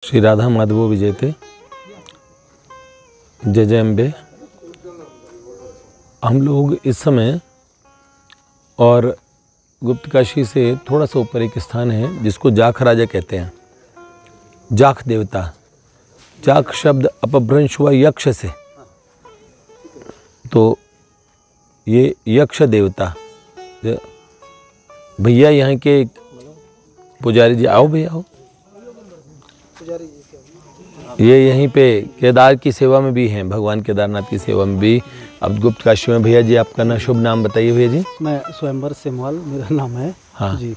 श्री राधा माधवो विजयते। जय जय अम्बे। हम लोग इस समय और गुप्तकाशी से थोड़ा सा ऊपर एक स्थान है जिसको जाख राजा कहते हैं। जाख देवता, जाख शब्द अपभ्रंश हुआ यक्ष से, तो ये यक्ष देवता। भैया यहाँ के पुजारी जी, आओ भैया आओ। ये यहीं पे केदार की सेवा में भी हैं, भगवान केदारनाथ की सेवा में भी। अब गुप्तकाशी में भैया जी आपका ना शुभ नाम बताइए भैया जी। मैं स्वयंवर सेमवाल मेरा नाम है। हाँ जी।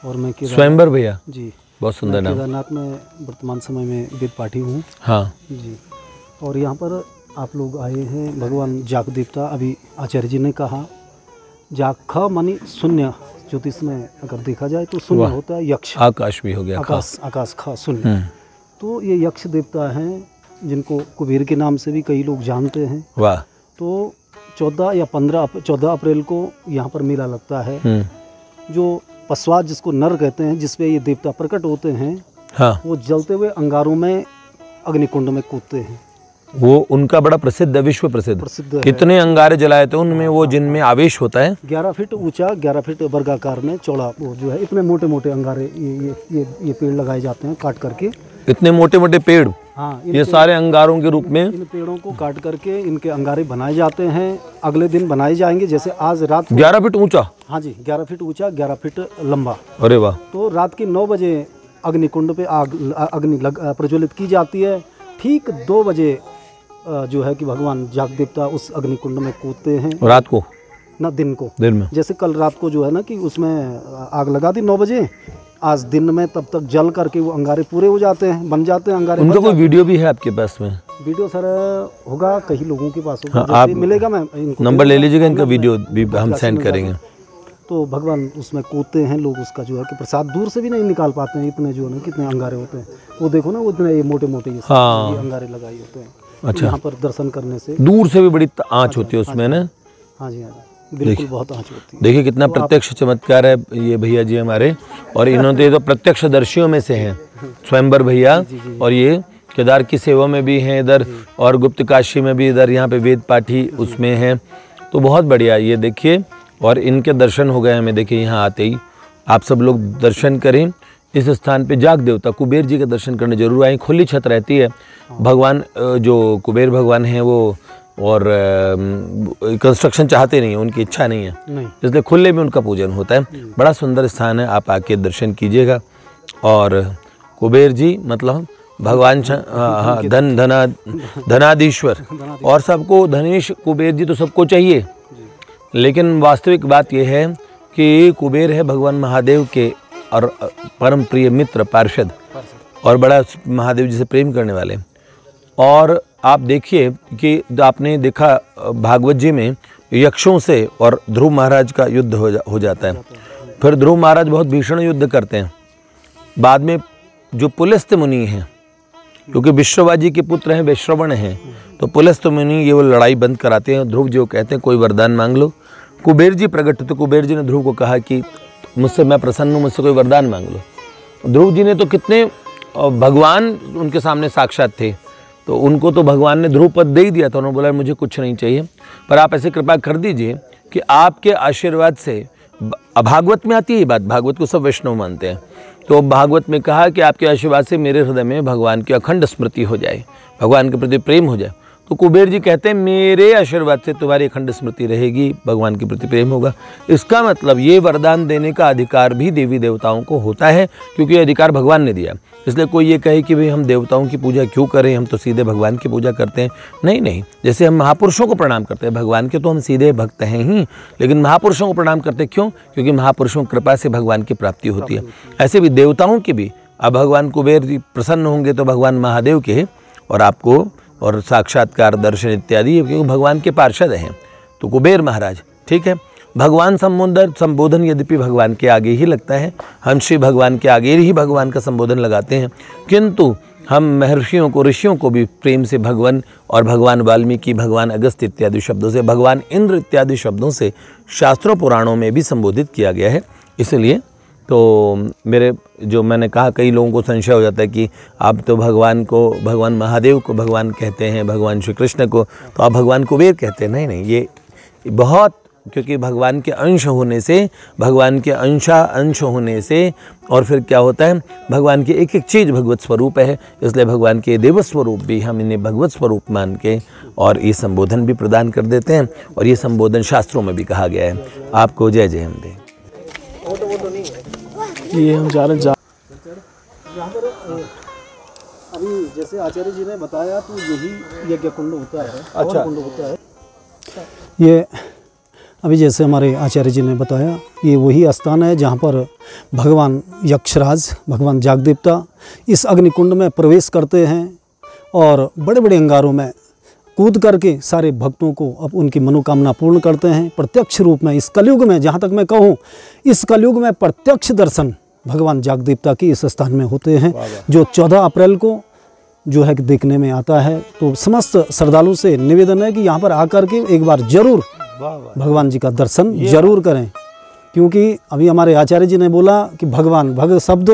और मैं स्वयंवर भैया जी, बहुत सुंदर नाम। केदारनाथ में वर्तमान समय में वेद पाठी हूँ। हाँ जी। और यहाँ पर आप लोग आए हैं भगवान जाग देवता। अभी आचार्य जी ने कहा जाग ख मानी शून्य, ज्योतिष में अगर देखा जाए तो शून्य होता है यक्ष। आकाश भी हो गया, आकाश ख शून्य। तो ये यक्ष देवता हैं जिनको कुबेर के नाम से भी कई लोग जानते हैं। वाह। तो 14 अप्रैल को यहाँ पर मेला लगता है। जो पशुआत जिसको नर कहते हैं, जिसपे ये देवता प्रकट होते हैं, हाँ। वो जलते हुए अंगारों में अग्निकुंड में कूदते हैं। वो उनका बड़ा प्रसिद्ध है, विश्व प्रसिद्ध। कितने अंगारे जलाए थे उनमें, वो जिनमें आवेश होता है। 11 फीट ऊंचा, 11 फीट वर्गाकार में चौड़ा, वो जो है इतने मोटे मोटे अंगारे ये पेड़ लगाए जाते हैं काट करके। इतने मोटे मोटे पेड़, हाँ, ये सारे अंगारों के रूप में। इन पेड़ों को काट करके इनके अंगारे बनाए जाते हैं। अगले दिन बनाए जाएंगे, जैसे आज रात 11 फीट ऊंचा। हाँ जी, 11 फीट ऊंचा, 11 फीट लंबा। अरे वाह। तो रात के 9 बजे अग्निकुंड पे अग्नि प्रज्वलित की जाती है। ठीक 2 बजे जो है कि भगवान जाग देवता उस अग्निकुंड में कूदते हैं। रात को ना दिन को, दिन में। जैसे कल रात को जो है ना कि उसमें आग लगा दी 9 बजे, आज दिन में तब तक जल करके वो अंगारे पूरे हो जाते हैं, बन जाते हैं अंगारे। उनका कोई वीडियो भी है आपके पास में? वीडियो सर होगा, कई लोगों के पास होगा। हाँ, आप मिलेगा, मैं इनको नंबर ले लीजिएगा, इनका वीडियो भी हम सेंड करेंगे। तो भगवान उसमें कूदते हैं, लोग उसका जो है कि प्रसाद दूर से भी नहीं निकाल पाते हैं, इतने जो है ना कितने अंगारे होते हैं। वो देखो ना, वो इतने ये मोटे मोटे हाँ। अंगारे लगाए होते हैं। अच्छा। यहाँ पर दर्शन करने से दूर से भी बड़ी आँच होती है उसमें ना। हाँ जी, हाँ, बिल्कुल बहुत आँच होती है। देखिए कितना प्रत्यक्ष चमत्कार है ये भैया जी हमारे। और इन्होंने तो प्रत्यक्षदर्शियों में से हैं, स्वयंवर भैया। और ये केदार की सेवा में भी हैं इधर, और गुप्तकाशी में भी इधर, यहाँ पे वेद पाठी उसमें हैं। तो बहुत बढ़िया, ये देखिए। और इनके दर्शन हो गए हमें, देखिए यहाँ आते ही आप सब लोग दर्शन करें। इस स्थान पे जाग देवता कुबेर जी के दर्शन करने जरूर आए। खुली छत रहती है, भगवान जो कुबेर भगवान हैं वो और कंस्ट्रक्शन चाहते नहीं है, उनकी इच्छा नहीं है, इसलिए खुले में उनका पूजन होता है। बड़ा सुंदर स्थान है, आप आके दर्शन कीजिएगा। और कुबेर जी मतलब भगवान धनाधीश्वर, और सबको धनेश कुबेर जी तो सबको चाहिए। लेकिन वास्तविक बात यह है कि कुबेर है भगवान महादेव के और परम प्रिय मित्र, पार्षद, और बड़ा महादेव जी से प्रेम करने वाले। और आप देखिए कि आपने देखा भागवत जी में यक्षों से और ध्रुव महाराज का युद्ध हो जाता है। फिर ध्रुव महाराज बहुत भीषण युद्ध करते हैं। बाद में जो पुलस्त्य मुनि हैं, क्योंकि विश्ववाजी के पुत्र हैं, वैश्रवण हैं, तो पुलस्त्य मुनि ये वो लड़ाई बंद कराते हैं। ध्रुव जी को कहते हैं कोई वरदान मांग लो। कुबेर जी प्रकट, तो कुबेर जी ने ध्रुव को कहा कि मुझसे मैं प्रसन्न हूँ, मुझसे कोई वरदान मांग लो। ध्रुव जी ने तो कितने भगवान उनके सामने साक्षात थे, तो उनको तो भगवान ने ध्रुव पद दे ही दिया था। उन्होंने बोला मुझे कुछ नहीं चाहिए, पर आप ऐसे कृपा कर दीजिए कि आपके आशीर्वाद से, भागवत में आती है बात, भागवत को सब वैष्णव मानते हैं, तो भागवत में कहा कि आपके आशीर्वाद से मेरे हृदय में भगवान की अखंड स्मृति हो जाए, भगवान के प्रति प्रेम हो जाए। तो कुबेर जी कहते हैं मेरे आशीर्वाद से तुम्हारी अखंड स्मृति रहेगी, भगवान के प्रति प्रेम होगा। इसका मतलब ये वरदान देने का अधिकार भी देवी देवताओं को होता है, क्योंकि ये अधिकार भगवान ने दिया। इसलिए कोई ये कहे कि भाई हम देवताओं की पूजा क्यों करें, हम तो सीधे भगवान की पूजा करते हैं। नहीं नहीं, जैसे हम महापुरुषों को प्रणाम करते हैं, भगवान के तो हम सीधे भक्त हैं ही, लेकिन महापुरुषों को प्रणाम करते क्यों? क्योंकि महापुरुषों की कृपा से भगवान की प्राप्ति होती है। ऐसे भी देवताओं की भी, अब भगवान कुबेर जी प्रसन्न होंगे तो भगवान महादेव के और आपको और साक्षात्कार दर्शन इत्यादि, क्योंकि भगवान के पार्षद हैं तो कुबेर महाराज। ठीक है, भगवान संबोधन यद्यपि भगवान के आगे ही लगता है, हम श्री भगवान के आगे ही भगवान का संबोधन लगाते हैं, किंतु हम महर्षियों को, ऋषियों को भी प्रेम से भगवान और भगवान वाल्मीकि, भगवान अगस्त्य इत्यादि शब्दों से, भगवान इंद्र इत्यादि शब्दों से शास्त्रों पुराणों में भी संबोधित किया गया है। इसलिए तो मेरे जो मैंने कहा, कई लोगों को संशय हो जाता है कि आप तो भगवान महादेव को भगवान कहते हैं, भगवान श्री कृष्ण को तो आप भगवान कुबेर कहते हैं। नहीं, ये बहुत, क्योंकि भगवान के अंश होने से, भगवान के अंश होने से, और फिर क्या होता है, भगवान की एक एक चीज़ भगवत स्वरूप है, इसलिए भगवान के देव स्वरूप भी हम इन्हें भगवत स्वरूप मान के और ये संबोधन भी प्रदान कर देते हैं। और ये संबोधन शास्त्रों में भी कहा गया है। आपको जय जय अम्बे। ये हम जा रहे हैं यहाँ पर अभी जैसे आचार्य जी ने बताया तो यही यज्ञ कुंड होता है। अच्छा, कुंड होता है ये। अभी जैसे हमारे आचार्य जी ने बताया, ये वही स्थान है जहाँ पर भगवान यक्षराज, भगवान जागदेवता इस अग्निकुंड में प्रवेश करते हैं और बड़े बड़े अंगारों में कूद करके सारे भक्तों को अब उनकी मनोकामना पूर्ण करते हैं। प्रत्यक्ष रूप में इस कलयुग में, जहाँ तक मैं कहूँ, इस कलयुग में प्रत्यक्ष दर्शन भगवान जागदेवता की इस स्थान में होते हैं, जो 14 अप्रैल को जो है देखने में आता है। तो समस्त श्रद्धालु से निवेदन है कि यहाँ पर आकर के एक बार जरूर भगवान जी का दर्शन जरूर करें, क्योंकि अभी हमारे आचार्य जी ने बोला कि भग शब्द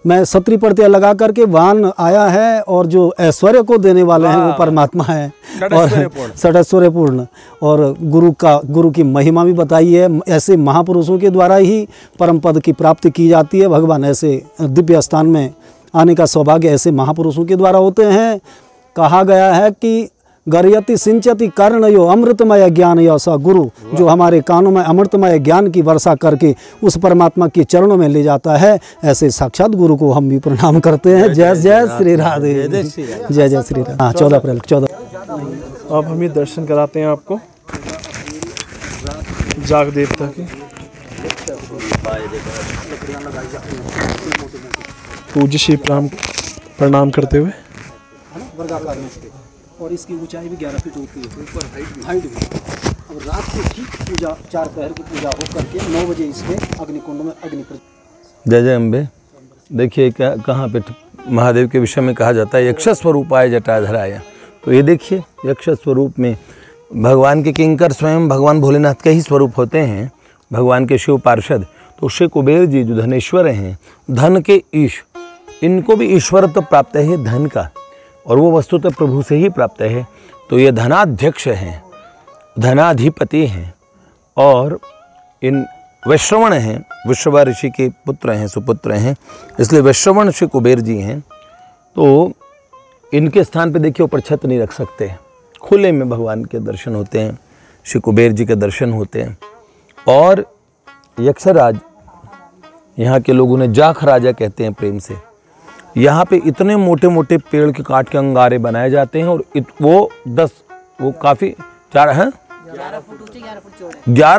में सत्री प्रत्यय लगा करके वान आया है, और जो ऐश्वर्य को देने वाले हैं वो परमात्मा है और षडैश्वर्यपूर्ण। और गुरु की महिमा भी बताई है। ऐसे महापुरुषों के द्वारा ही परम पद की प्राप्ति की जाती है। भगवान ऐसे दिव्य स्थान में आने का सौभाग्य ऐसे महापुरुषों के द्वारा होते हैं। कहा गया है कि गर्यति सिंचति कर्णयो अमृतमय ज्ञान यसा गुरु, जो हमारे कानों में अमृतमय ज्ञान की वर्षा करके उस परमात्मा के चरणों में ले जाता है। ऐसे साक्षात गुरु को हम भी प्रणाम करते हैं। जय जय श्री राधे, जय जय श्री राधे। 14 अप्रैल 14। अब हम ये दर्शन कराते हैं आपको जाग देवता के। पूज्य श्री प्रणाम करते हुए। और इसकी ऊंचाई भी 11 फीट होती है, ऊपर हाइट भी। और रात को ठीक पूजा, 4 पहर की पूजा हो करके 9 बजे इसमें अग्निकुंड में अग्नि। जय जय अम्बे। देखिए क्या कहाँ पे महादेव के विषय में कहा जाता है, यक्ष स्वरूपाय जटाधराय। तो ये देखिए, यक्ष स्वरूप में भगवान के किंकर स्वयं भगवान भोलेनाथ के ही स्वरूप होते हैं, भगवान के शिव पार्षद। तो श्री कुबेर जी जो धनेश्वर हैं, धन के ईश, इनको भी ईश्वरत्व प्राप्त है धन का, और वो वस्तुतः प्रभु से ही प्राप्त है। तो ये धनाध्यक्ष हैं, धनाधिपति हैं, और इन वैश्रवण हैं, विश्रवा ऋषि के पुत्र हैं, सुपुत्र हैं, इसलिए वैश्रवण श्री कुबेर जी हैं। तो इनके स्थान पे देखिए ऊपर छत नहीं रख सकते, खुले में भगवान के दर्शन होते हैं, श्री कुबेर जी के दर्शन होते हैं। और यक्षराज, यहाँ के लोग उन्हें जाख राजा कहते हैं प्रेम से। यहाँ पे इतने मोटे मोटे पेड़ के काट के अंगारे बनाए जाते हैं, और वो काफ़ी 11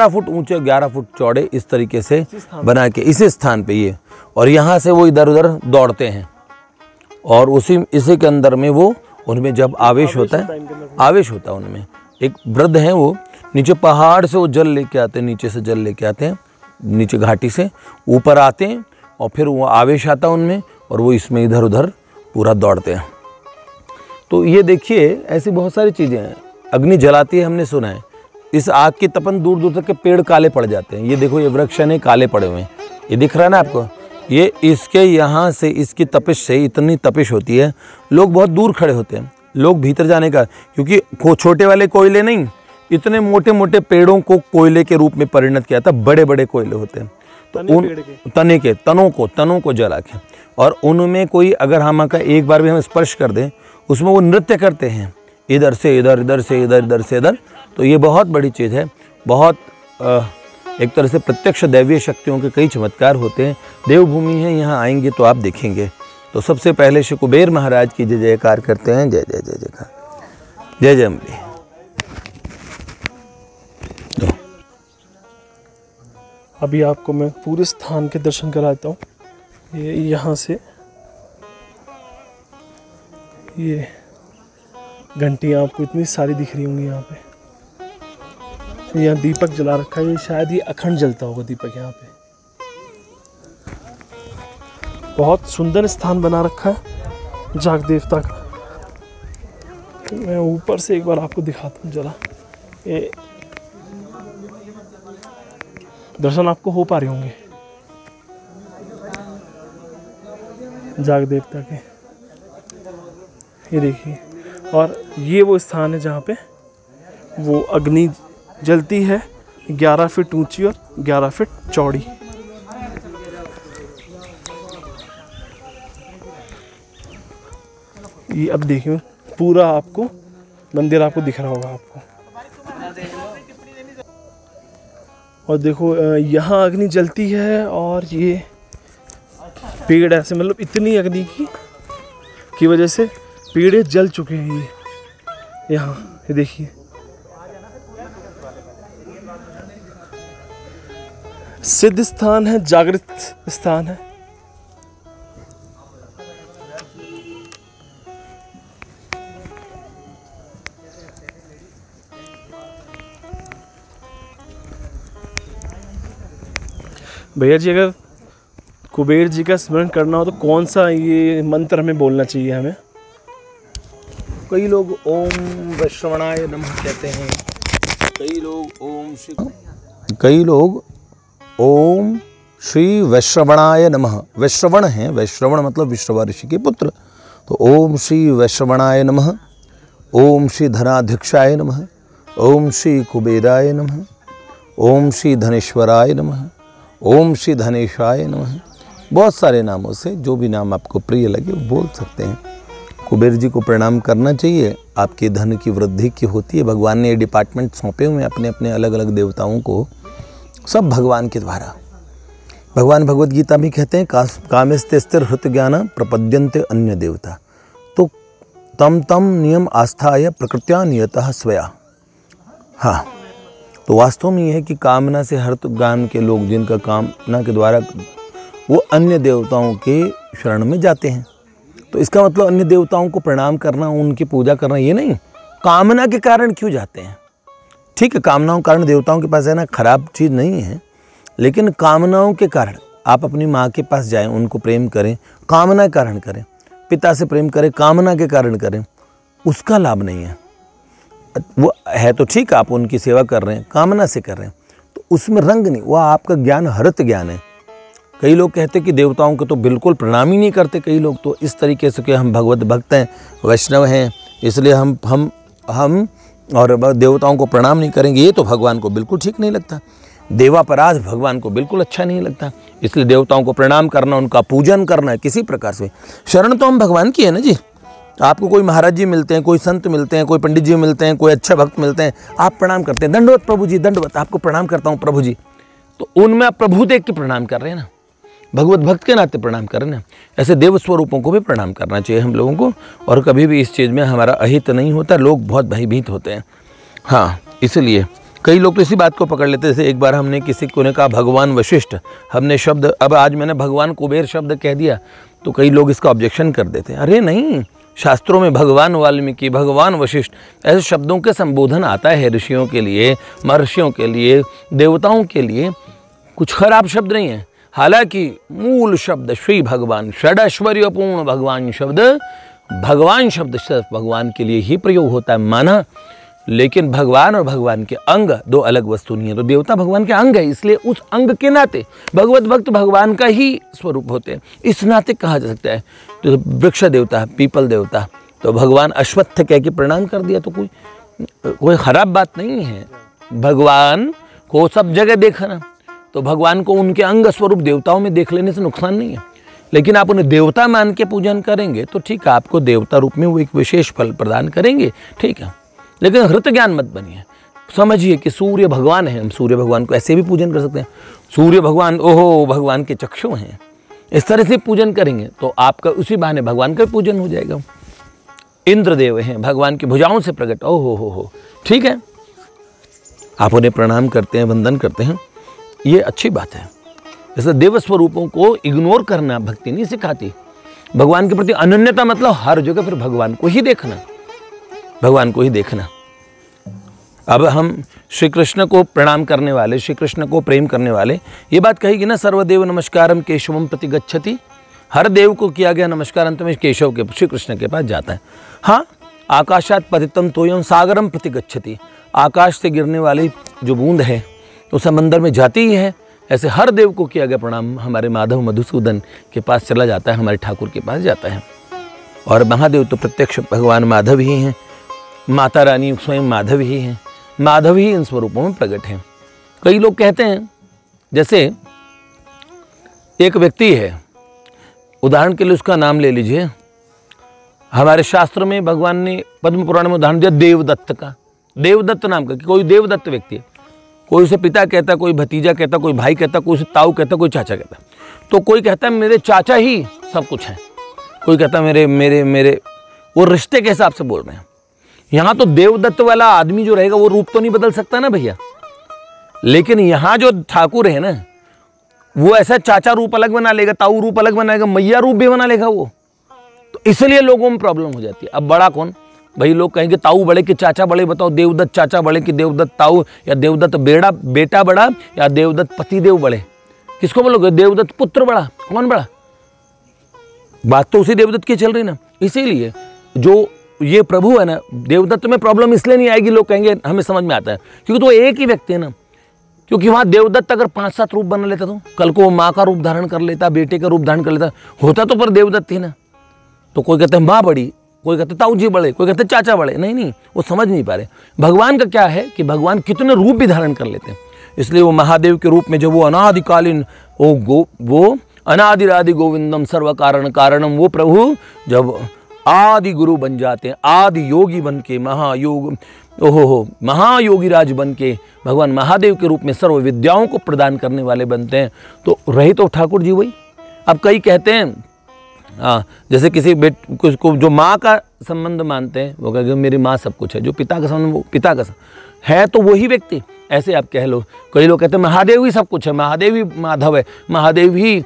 फुट ऊंचे 11 फुट चौड़े इस तरीके से बना के इसी स्थान पे ये, और यहाँ से वो इधर उधर दौड़ते हैं, और इसी के अंदर में वो, उनमें जब आवेश होता है उनमें। एक वृद्ध हैं, वो नीचे पहाड़ से वो जल लेके आते हैं, नीचे से जल लेके आते हैं, नीचे घाटी से ऊपर आते हैं, और फिर वो आवेश आता है उनमें, और वो इसमें इधर उधर पूरा दौड़ते हैं। तो ये देखिए ऐसी बहुत सारी चीज़ें हैं। अग्नि जलाती है, हमने सुना है, इस आग की तपन दूर दूर तक के पेड़ काले पड़ जाते हैं। ये देखो, ये वृक्ष ने काले पड़े हुए हैं, ये दिख रहा है ना आपको। ये इसके यहाँ से, इसकी तपिश से इतनी तपिश होती है, लोग बहुत दूर खड़े होते हैं, लोग भीतर जाने का, क्योंकि छोटे वाले कोयले नहीं, इतने मोटे मोटे पेड़ों को कोयले के रूप में परिणत किया था। बड़े बड़े कोयले होते हैं, तो उन तनों को जला के, और उनमें कोई अगर हम का एक बार भी हम स्पर्श कर दें, उसमें वो नृत्य करते हैं, इधर से इधर, इधर से इधर, इधर से इधर। तो ये बहुत बड़ी चीज़ है, बहुत एक तरह से प्रत्यक्ष दैवीय शक्तियों के कई चमत्कार होते हैं। देवभूमि है, यहाँ आएंगे तो आप देखेंगे। तो सबसे पहले श्री कुबेर महाराज की जय जयकार करते हैं। जय जय जय जयकार, जय जय अम्बे। अभी आपको मैं पूरे स्थान के दर्शन कराता हूँ। ये यहाँ से ये घंटियाँ आपको इतनी सारी दिख रही होंगी यहाँ पे। यहाँ दीपक जला रखा है, ये शायद ये अखंड जलता होगा दीपक यहाँ पे। बहुत सुंदर स्थान बना रखा है जाग देवता का। मैं ऊपर से एक बार आपको दिखाता हूँ जरा। ये दर्शन आपको हो पा रहे होंगे। जाग देवता के। ये देखिए, और ये वो स्थान है जहाँ पे वो अग्नि जलती है, 11 फीट ऊंची और 11 फीट चौड़ी। ये अब देखिए पूरा आपको मंदिर आपको दिख रहा होगा आपको। और देखो यहाँ अग्नि जलती है और ये पेड़ ऐसे, मतलब इतनी अग्नि की वजह से पेड़ जल चुके हैं ये यहाँ। ये देखिए सिद्ध स्थान है, जागृत स्थान है। भैया जी, अगर कुबेर जी का स्मरण करना हो तो कौन सा ये मंत्र हमें बोलना चाहिए हमें? कई लोग ओम वैश्रवणाय नमः कहते हैं, कई लोग ओम श्री वैश्रवणाय नमः। वैश्रवण हैं, वैश्रवण मतलब विश्रवा ऋषि के पुत्र। तो ओम श्री वैश्रवणाय नमः, ओम श्री धनाध्यक्षाय नमः, ओम श्री कुबेराय नमः, ओम श्री धनेश्वराय नमः, ओम श्री धनेशाय नमः। बहुत सारे नामों से जो भी नाम आपको प्रिय लगे वो बोल सकते हैं। कुबेर जी को प्रणाम करना चाहिए, आपके धन की वृद्धि की होती है। भगवान ने ये डिपार्टमेंट सौंपे हुए हैं अपने अपने अलग अलग देवताओं को, सब भगवान के द्वारा। भगवान भगवद गीता में कहते हैं कामेस्ते स्थिर हृत ज्ञान प्रपद्यन्ते अन्य देवता। तो तम तम नियम आस्थाय प्रकृत्या नियतः स्वया। हाँ, तो वास्तव में यह है कि कामना से हर्त ज्ञान के लोग, जिनका कामना के द्वारा वो अन्य देवताओं के शरण में जाते हैं। तो इसका मतलब अन्य देवताओं को प्रणाम करना, उनकी पूजा करना ये नहीं, कामना के कारण क्यों जाते हैं। ठीक है, कामनाओं के कारण देवताओं के पास जाना खराब चीज़ नहीं है, लेकिन कामनाओं के कारण आप अपनी माँ के पास जाएं, उनको प्रेम करें, कामना के कारण करें, पिता से प्रेम करें, कामना के कारण करें, उसका लाभ नहीं है। वो है तो ठीक, आप उनकी सेवा कर रहे हैं, कामना से कर रहे हैं, तो उसमें रंग नहीं, वह आपका ज्ञान हरित ज्ञान है। कई लोग कहते हैं कि देवताओं को तो बिल्कुल प्रणाम ही नहीं करते, कई लोग तो इस तरीके से कि हम भगवत भक्त हैं, वैष्णव हैं, इसलिए हम और देवताओं को प्रणाम नहीं करेंगे। ये तो भगवान को बिल्कुल ठीक नहीं लगता। देवापराध भगवान को बिल्कुल अच्छा नहीं लगता, इसलिए देवताओं को प्रणाम करना, उनका पूजन करना है किसी प्रकार से। शरण तो हम भगवान की है ना जी। आपको कोई महाराज जी मिलते हैं, कोई संत मिलते हैं, कोई पंडित जी मिलते हैं, कोई अच्छा भक्त मिलते हैं, आप प्रणाम करते हैं, दंडवत प्रभु जी, दंडवत, आपको प्रणाम करता हूँ प्रभु जी। तो उनमें आप प्रभु देख के प्रणाम कर रहे हैं ना, भगवत भक्त के नाते प्रणाम कर रहे हैं। ऐसे देव स्वरूपों को भी प्रणाम करना चाहिए हम लोगों को, और कभी भी इस चीज़ में हमारा अहित नहीं होता। लोग बहुत भयभीत होते हैं। हाँ, इसलिए कई लोग तो इसी बात को पकड़ लेते हैं। जैसे एक बार हमने किसी को ने कहा भगवान वशिष्ठ, हमने शब्द, अब आज मैंने भगवान कुबेर शब्द कह दिया तो कई लोग इसका ऑब्जेक्शन कर देते हैं। अरे नहीं, शास्त्रों में भगवान वाल्मीकि, भगवान वशिष्ठ ऐसे शब्दों के संबोधन आता है ऋषियों के लिए, महर्षियों के लिए, देवताओं के लिए। कुछ खराब शब्द नहीं है। हालांकि मूल शब्द श्री भगवान, षडैश्वर्यपूर्ण भगवान शब्द, भगवान शब्द सिर्फ भगवान के लिए ही प्रयोग होता है माना, लेकिन भगवान और भगवान के अंग दो अलग वस्तु नहीं है। तो देवता भगवान के अंग है, इसलिए उस अंग के नाते भगवत भक्त भगवान का ही स्वरूप होते हैं, इस नाते कहा जा सकता है। तो वृक्ष देवता, पीपल देवता, तो भगवान अश्वत्थ कह के प्रणाम कर दिया तो कोई खराब बात नहीं है। भगवान को सब जगह देखना, तो भगवान को उनके अंग स्वरूप देवताओं में देख लेने से नुकसान नहीं है। लेकिन आप उन्हें देवता मान के पूजन करेंगे तो ठीक है, आपको देवता रूप में वो एक विशेष फल प्रदान करेंगे, ठीक है, लेकिन हृत ज्ञान मत बनिए। समझिए कि सूर्य भगवान है, हम सूर्य भगवान को ऐसे भी पूजन कर सकते हैं। सूर्य भगवान, ओहो भगवान के चक्षु हैं, इस तरह से पूजन करेंगे तो आपका उसी बहाने भगवान का पूजन हो जाएगा। इंद्रदेव हैं, भगवान की भुजाओं से प्रकट, ओहो हो, ठीक है, आप उन्हें प्रणाम करते हैं, वंदन करते हैं, ये अच्छी बात है। जैसे देव स्वरूपों को इग्नोर करना भक्ति नहीं सिखाती। भगवान के प्रति अनन्यता मतलब हर जगह फिर भगवान को ही देखना, भगवान को ही देखना। अब हम श्री कृष्ण को प्रणाम करने वाले, श्री कृष्ण को प्रेम करने वाले, ये बात कहेगी ना, सर्वदेव नमस्कारम केशवम प्रति गच्छति, हर देव को किया गया नमस्कार अंत में केशव के, श्री कृष्ण के पास जाता है। हाँ, आकाशात पतितम तोयम सागरम प्रति गच्छति, आकाश से गिरने वाली जो बूंद है तो समंदर में जाती ही है, ऐसे हर देव को किया गया प्रणाम हमारे माधव मधुसूदन के पास चला जाता है, हमारे ठाकुर के पास जाता है। और महादेव तो प्रत्यक्ष भगवान माधव ही हैं, माता रानी स्वयं माधव ही हैं, माधव ही इन स्वरूपों में प्रकट हैं। कई लोग कहते हैं, जैसे एक व्यक्ति है, उदाहरण के लिए उसका नाम ले लीजिए, हमारे शास्त्र में भगवान ने पद्म पुराण में उदाहरण दिया देवदत्त का, देवदत्त नाम का, कि कोई देवदत्त व्यक्ति है, कोई उसे पिता कहता, कोई भतीजा कहता, कोई भाई कहता, कोई उसे ताऊ कहता, कोई चाचा कहता। तो कोई कहता है मेरे चाचा ही सब कुछ है, कोई कहता मेरे मेरे मेरे वो रिश्ते के हिसाब से बोल रहे हैं। यहाँ तो देवदत्त वाला आदमी जो रहेगा वो रूप तो नहीं बदल सकता ना भैया, लेकिन यहाँ जो ठाकुर है ना वो ऐसा चाचा रूप अलग बना लेगा, ताऊ रूप अलग बनाएगा, मैया रूप भी बना लेगा वो। तो इसलिए लोगों में प्रॉब्लम हो जाती है। अब बड़ा कौन भाई, लोग कहेंगे ताऊ बड़े कि चाचा बड़े, बताओ देवदत्त चाचा बड़े कि देवदत्त ताऊ, या देवदत्त बेटा बड़ा या देवदत्त पतिदेव बड़े, किसको बोलोगे? देवदत्त पुत्र बड़ा, कौन बड़ा? बात तो उसी देवदत्त की चल रही ना। इसीलिए जो ये प्रभु है ना, देवदत्त में प्रॉब्लम इसलिए नहीं आएगी, लोग कहेंगे हमें समझ में आता है क्योंकि तो एक ही व्यक्ति है ना। क्योंकि वहाँ देवदत्त अगर 5-7 रूप बना लेता तो कल को वो माँ का रूप धारण कर लेता, बेटे का रूप धारण कर लेता, होता तो पर देवदत्त ही ना। तो कोई कहते हैं माँ बड़ी, कोई कहते ताऊ जी बड़े, कोई कहते चाचा बड़े। नहीं, वो समझ नहीं पा रहे। भगवान का क्या है कि भगवान कितने रूप भी धारण कर लेते हैं। इसलिए वो महादेव के रूप में जब वो अनादिकालीन वो अनादिरादि गोविंदम सर्व कारण कारणम, वो प्रभु जब आदि गुरु बन जाते हैं, आदि योगी बन के महायोगी राज बन के भगवान महादेव के रूप में सर्व विद्याओं को प्रदान करने वाले बनते हैं, तो रहे तो ठाकुर जी वही। अब कई कहते हैं जैसे किसी को जो माँ का संबंध मानते हैं वो कहेंगे मेरी माँ सब कुछ है, जो पिता का संबंध वो पिता का है तो वही व्यक्ति। ऐसे आप कह लो, कई लोग कहते हैं महादेव ही सब कुछ है, महादेव ही माधव है, महादेव ही,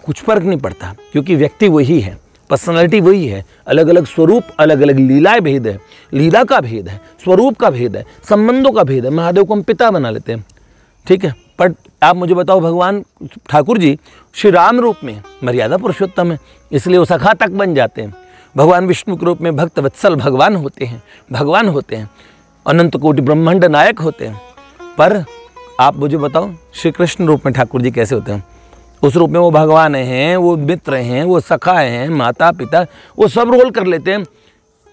कुछ फर्क नहीं पड़ता क्योंकि व्यक्ति वही है, पर्सनालिटी वही है। अलग अलग स्वरूप, अलग अलग लीलाएं भेद है, लीला का भेद है, स्वरूप का भेद है, संबंधों का भेद है। महादेव को हम पिता बना लेते हैं, ठीक है, पर आप मुझे बताओ भगवान ठाकुर जी श्री राम रूप में मर्यादा पुरुषोत्तम है, इसलिए वो सखा तक बन जाते हैं। भगवान विष्णु के रूप में भक्त वत्सल भगवान होते हैं, अनंत कोटि ब्रह्मांड नायक होते हैं। पर आप मुझे बताओ श्री कृष्ण रूप में ठाकुर जी कैसे होते हैं? उस रूप में वो भगवान हैं, वो मित्र हैं, वो सखा हैं, माता पिता, वो सब रोल कर लेते हैं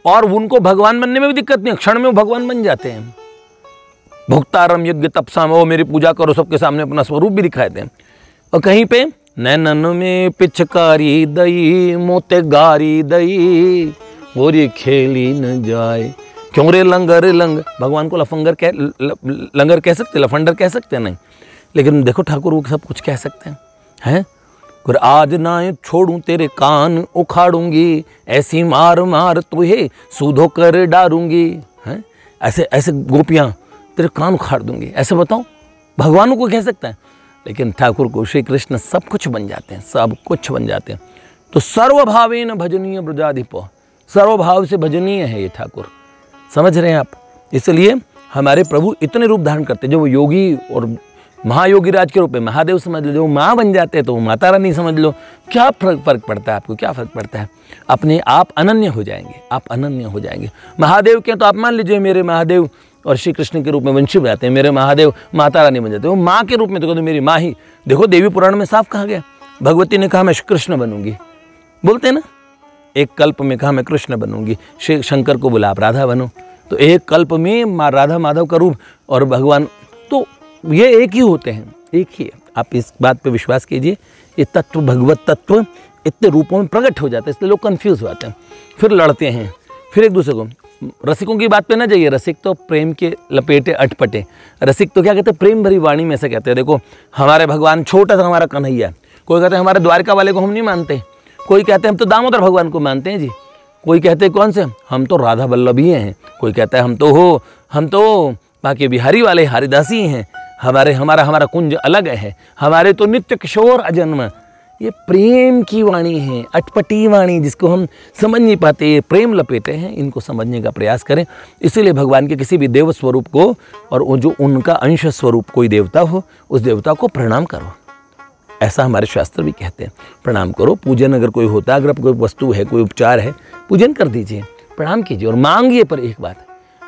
और उनको भगवान बनने में भी दिक्कत नहीं, क्षण में वो भगवान बन जाते हैं। भुक्तारम यज्ञ तपसाम, वो मेरी पूजा करो, सबके सामने अपना स्वरूप भी दिखाते हैं। और कहीं पे नैनन में पिचकारी दई मोते गारी दई गोरी खेली न जाए, क्यों रे लंगर लंग, भगवान को लंगर कह सकते, लफंडर कह सकते हैं नहीं, लेकिन देखो ठाकुर वो सब कुछ कह सकते हैं। आज ना छोड़ूं तेरे कान उखाड़ूंगी, ऐसी मार मार तुहे सूधो कर डारूंगी, हैं ऐसे गोपियां तेरे कान उखाड़ दूंगी, ऐसे बताओ भगवानों को कह सकता है। लेकिन ठाकुर को श्री कृष्ण सब कुछ बन जाते हैं, सब कुछ बन जाते हैं। तो सर्वभावेन भजनीय ब्रजाधिप, सर्वभाव से भजनीय है ये ठाकुर, समझ रहे हैं आप। इसलिए हमारे प्रभु इतने रूप धारण करते हैं, जो वो योगी और महायोगी राज के रूप में महादेव समझ लो, जो माँ बन जाते हैं तो वो माता रानी समझ लो। क्या फर्क पड़ता है आपको, क्या फर्क पड़ता है? अपने आप अनन्य हो जाएंगे, आप अनन्य हो जाएंगे। महादेव के तो आप मान लीजिए मेरे महादेव और श्री कृष्ण के रूप में वंशी बनाते हैं, मेरे महादेव माता रानी बन जाते हैं। वो माँ के रूप में तो कहते मेरी माँ ही, देखो देवी पुराण में साफ कहा गया, भगवती ने कहा मैं कृष्ण बनूंगी, बोलते हैं ना, एक कल्प में कहा मैं कृष्ण बनूंगी, श्री शंकर को बोला आप राधा बनो। तो एक कल्प में माँ राधा माधव का रूप और भगवान, तो ये एक ही होते हैं, एक ही है। आप इस बात पे विश्वास कीजिए, ये तत्व भगवत तत्व इतने रूपों में प्रकट हो जाता है, इसलिए लोग कंफ्यूज हो जाते हैं, फिर लड़ते हैं, फिर एक दूसरे को। रसिकों की बात पे ना जाइए, रसिक तो प्रेम के लपेटे अटपटे, रसिक तो क्या कहते हैं प्रेम भरी वाणी में से कहते हैं। देखो हमारे भगवान छोटा सा हमारा कन्हैया, कोई कहते हैं हमारे द्वारका वाले को हम नहीं मानते, कोई कहते हैं हम तो दामोदर भगवान को मानते हैं जी, कोई कहते हैं कौन से हम तो राधा वल्लभ ही हैं, कोई कहता है हम तो बाकी बिहारी वाले हरिदासी हैं, हमारा कुंज अलग है, हमारे तो नित्य किशोर अजन्म। ये प्रेम की वाणी है, अटपटी वाणी, जिसको हम समझ नहीं पाते, ये प्रेम लपेटे हैं, इनको समझने का प्रयास करें। इसीलिए भगवान के किसी भी देव स्वरूप को और वो जो उनका अंश स्वरूप कोई देवता हो, उस देवता को प्रणाम करो, ऐसा हमारे शास्त्र भी कहते हैं। प्रणाम करो, पूजन अगर कोई होता है, अगर कोई वस्तु है, कोई उपचार है, पूजन कर दीजिए, प्रणाम कीजिए और मांगिए। पर एक बात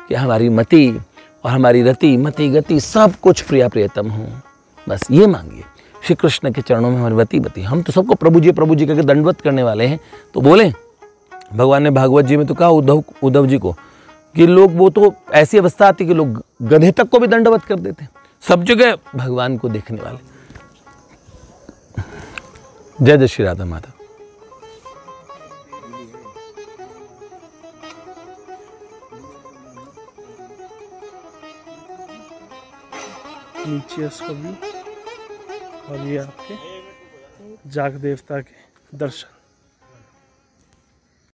कि हमारी मति और हमारी रति मति गति सब कुछ प्रिया प्रियतम हो, बस ये मांगिए। श्री कृष्ण के चरणों में हमारी बती बती। हम तो सबको प्रभु जी करके दंडवत करने वाले हैं। तो बोले भगवान ने भागवत जी में तो कहा उद्धव जी को कि लोग, वो तो ऐसी अवस्था आती कि लोग गधे तक को भी दंडवत कर देते। सब जगह भगवान को देखने वाले। जय जय श्री राधा माधव। नीचे इसका व्यू और ये आपके जाग देवता के दर्शन।